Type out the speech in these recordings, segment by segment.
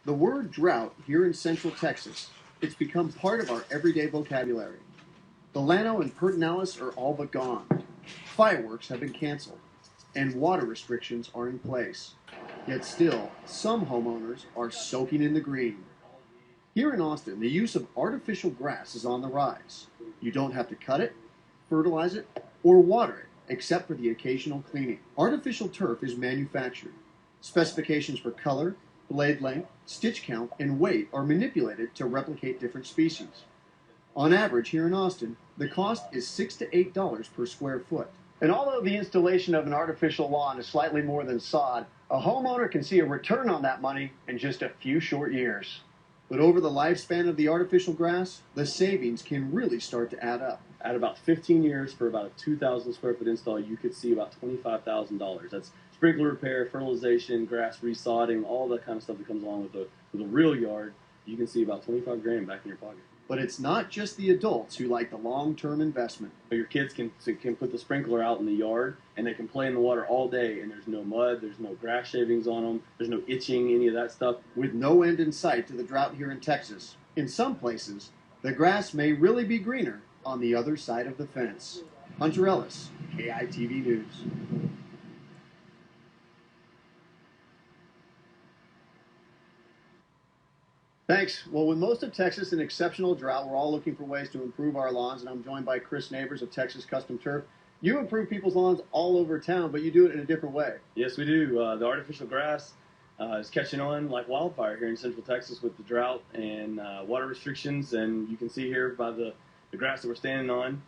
The word drought here in Central Texas, it's become part of our everyday vocabulary. The Llano and Pertinalis are all but gone. Fireworks have been canceled, and water restrictions are in place. Yet still, some homeowners are soaking in the green. Here in Austin, the use of artificial grass is on the rise. You don't have to cut it, fertilize it, or water it, except for the occasional cleaning. Artificial turf is manufactured. Specifications for color, blade length, stitch count, and weight are manipulated to replicate different species. On average, here in Austin, the cost is $6 to $8 per square foot. And although the installation of an artificial lawn is slightly more than sod, a homeowner can see a return on that money in just a few short years. But over the lifespan of the artificial grass, the savings can really start to add up. At about 15 years for about a 2,000 square foot install, you could see about $25,000. That's sprinkler repair, fertilization, grass resodding, all that kind of stuff that comes along with a real yard. You can see about 25 grand back in your pocket. But it's not just the adults who like the long-term investment. Your kids can put the sprinkler out in the yard, and they can play in the water all day, and there's no mud, there's no grass shavings on them, there's no itching, any of that stuff. With no end in sight to the drought here in Texas, in some places, the grass may really be greener on the other side of the fence. Hunter Ellis, KEYE News. Thanks. Well, with most of Texas in exceptional drought, we're all looking for ways to improve our lawns, and I'm joined by Chris Neighbors of Texas Custom Turf. You improve people's lawns all over town, but you do it in a different way. Yes, we do. The artificial grass is catching on like wildfire here in Central Texas with the drought and water restrictions, and you can see here by the grass that we're standing on,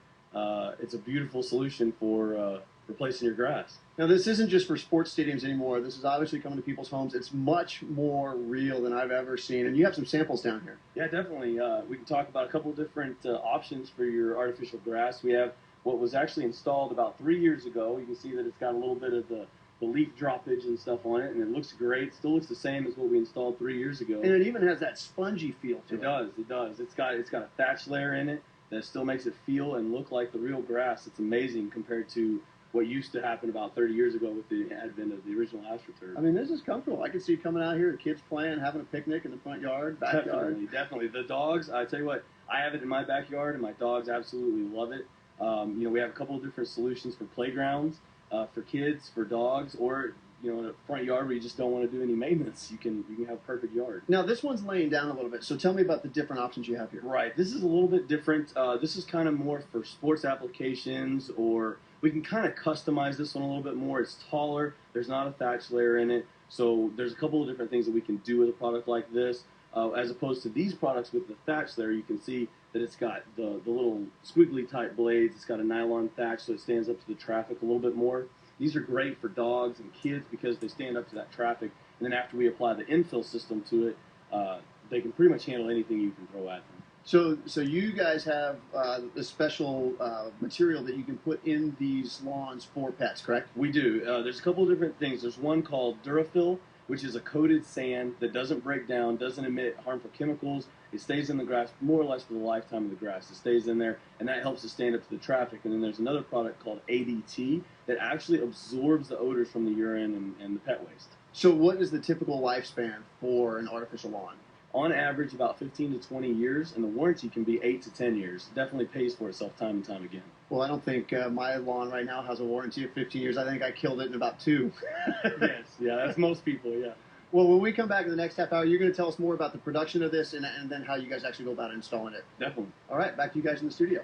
it's a beautiful solution for replacing your grass. Now, this isn't just for sports stadiums anymore. This is obviously coming to people's homes. It's much more real than I've ever seen, and you have some samples down here. Yeah, definitely. We can talk about a couple of different options for your artificial grass. We have what was actually installed about 3 years ago. You can see that it's got a little bit of the leaf droppage and stuff on it, and it looks great. Still looks the same as what we installed 3 years ago. And it even has that spongy feel to it. It does. It does. It's got a thatch layer in it that still makes it feel and look like the real grass. It's amazing compared to what used to happen about 30 years ago with the advent of the original AstroTurf. I mean, this is comfortable. I can see you coming out here, the kids playing, having a picnic in the front yard, backyard. Definitely. The dogs, I tell you what, I have it in my backyard, and my dogs absolutely love it. We have a couple of different solutions for playgrounds, for kids, for dogs, or in a front yard where you just don't want to do any maintenance. You can have a perfect yard. Now, this one's laying down a little bit, so tell me about the different options you have here. Right. This is a little bit different. This is kind of more for sports applications, or we can kind of customize this one a little bit more. It's taller. There's not a thatch layer in it. So there's a couple of different things that we can do with a product like this. As opposed to these products with the thatch layer, you can see that it's got the little squiggly type blades. It's got a nylon thatch, so it stands up to the traffic a little bit more. These are great for dogs and kids because they stand up to that traffic. And then after we apply the infill system to it, they can pretty much handle anything you can throw at them. So you guys have the special material that you can put in these lawns for pets, correct? We do. There's a couple of different things. There's one called Durafil, which is a coated sand that doesn't break down, doesn't emit harmful chemicals. It stays in the grass more or less for the lifetime of the grass. It stays in there, and that helps to stand up to the traffic. And then there's another product called ADT that actually absorbs the odors from the urine and the pet waste. So what is the typical lifespan for an artificial lawn? On average, about 15 to 20 years, and the warranty can be 8 to 10 years. It definitely pays for itself time and time again. Well, I don't think my lawn right now has a warranty of 15 years. I think I killed it in about 2. Yes, yeah, that's most people, yeah. Well, when we come back in the next half hour, you're going to tell us more about the production of this and then how you guys actually go about installing it. Definitely. All right, back to you guys in the studio.